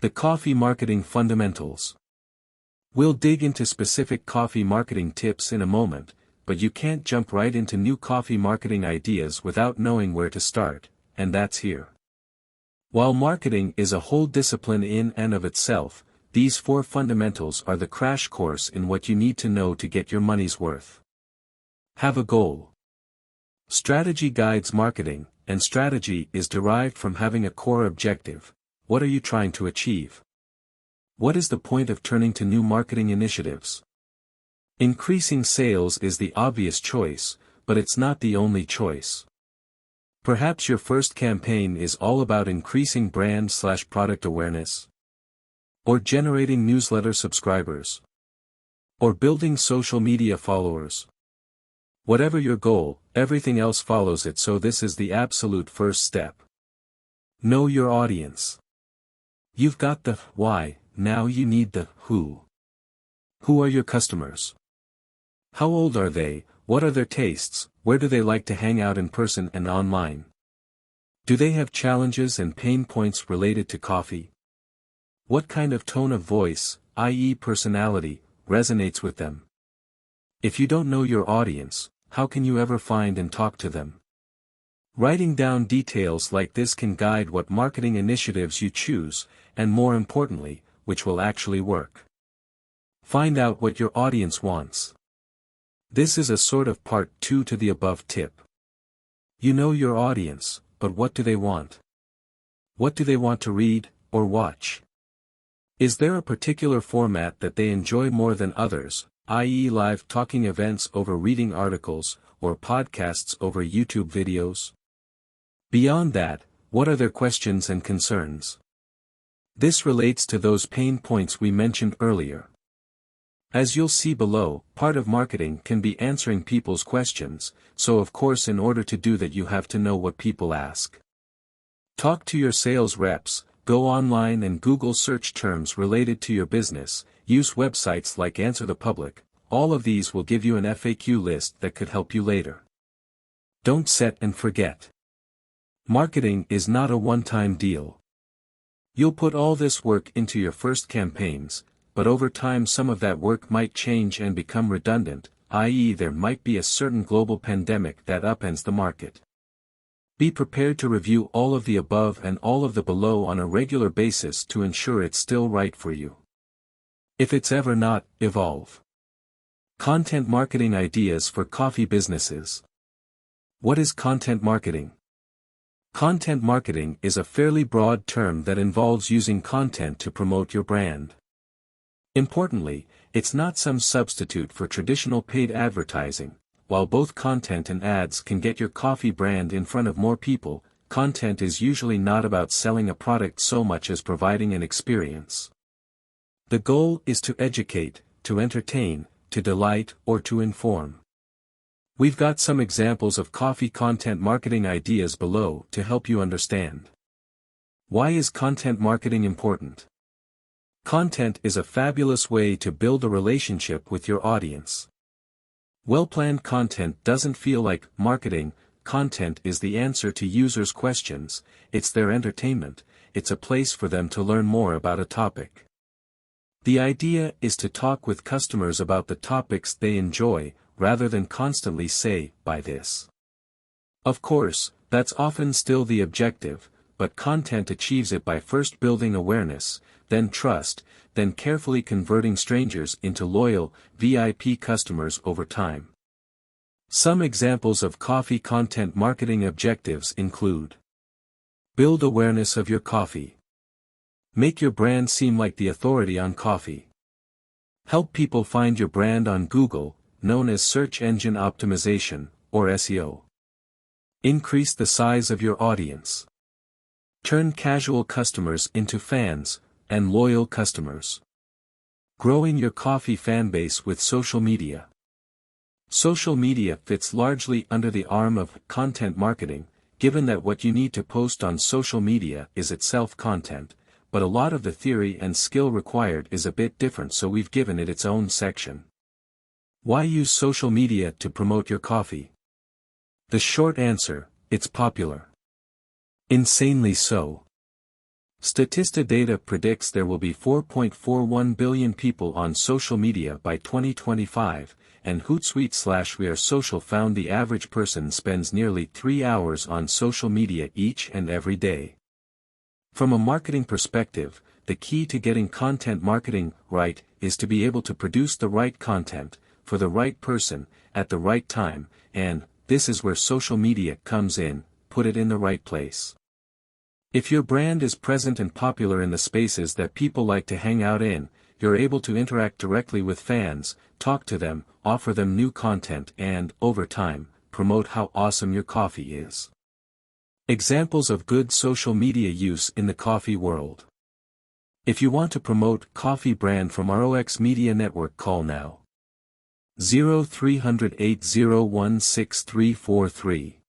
The coffee marketing fundamentals. We'll dig into specific coffee marketing tips in a moment, but you can't jump right into new coffee marketing ideas without knowing where to start, and that's here. While marketing is a whole discipline in and of itself, these 4 fundamentals are the crash course in what you need to know to get your money's worth. Have a goal. Strategy guides marketing, and strategy is derived from having a core objective. What are you trying to achieve? What is the point of turning to new marketing initiatives? Increasing sales is the obvious choice, but it's not the only choice. Perhaps your first campaign is all about increasing brand/product awareness, or generating newsletter subscribers, or building social media followers. Whatever your goal, everything else follows it, so this is the absolute first step. Know your audience. You've got the why, now you need the who. Who are your customers? How old are they? What are their tastes? Where do they like to hang out in person and online? Do they have challenges and pain points related to coffee? What kind of tone of voice, i.e. personality, resonates with them? If you don't know your audience, how can you ever find and talk to them? Writing down details like this can guide what marketing initiatives you choose, and more importantly, which will actually work. Find out what your audience wants. This is a sort of part 2 to the above tip. You know your audience, but what do they want? What do they want to read, or watch? Is there a particular format that they enjoy more than others, i.e. live talking events over reading articles, or podcasts over YouTube videos? Beyond that, what are their questions and concerns? This relates to those pain points we mentioned earlier. As you'll see below, part of marketing can be answering people's questions, so of course in order to do that you have to know what people ask. Talk to your sales reps, go online and Google search terms related to your business, use websites like Answer the Public. All of these will give you an FAQ list that could help you later. Don't set and forget. Marketing is not a one-time deal. You'll put all this work into your first campaigns, but over time some of that work might change and become redundant, i.e. there might be a certain global pandemic that upends the market. Be prepared to review all of the above and all of the below on a regular basis to ensure it's still right for you. If it's ever not, evolve. Content marketing ideas for coffee businesses. What is content marketing? Content marketing is a fairly broad term that involves using content to promote your brand. Importantly, it's not some substitute for traditional paid advertising. While both content and ads can get your coffee brand in front of more people, content is usually not about selling a product so much as providing an experience. The goal is to educate, to entertain, to delight, or to inform. We've got some examples of coffee content marketing ideas below to help you understand. Why is content marketing important? Content is a fabulous way to build a relationship with your audience. Well-planned content doesn't feel like marketing. Content is the answer to users' questions, it's their entertainment, it's a place for them to learn more about a topic. The idea is to talk with customers about the topics they enjoy, rather than constantly say, buy this. Of course, that's often still the objective, but content achieves it by first building awareness, then trust, then carefully converting strangers into loyal, VIP customers over time. Some examples of coffee content marketing objectives include: build awareness of your coffee. Make your brand seem like the authority on coffee. Help people find your brand on Google, known as search engine optimization, or SEO. Increase the size of your audience. Turn casual customers into fans, and loyal customers. Growing your coffee fanbase with social media. Social media fits largely under the arm of content marketing, given that what you need to post on social media is itself content, but a lot of the theory and skill required is a bit different, so we've given it its own section. Why use social media to promote your coffee? The short answer: it's popular. Insanely so. Statista data predicts there will be 4.41 billion people on social media by 2025, and Hootsuite/We Are Social found the average person spends nearly 3 hours on social media each and every day. From a marketing perspective, the key to getting content marketing right is to be able to produce the right content, for the right person, at the right time, and this is where social media comes in, put it in the right place. If your brand is present and popular in the spaces that people like to hang out in, you're able to interact directly with fans, talk to them, offer them new content and, over time, promote how awesome your coffee is. Examples of good social media use in the coffee world. If you want to promote coffee brand from ROX Media Network, call now. 0300 801 6343.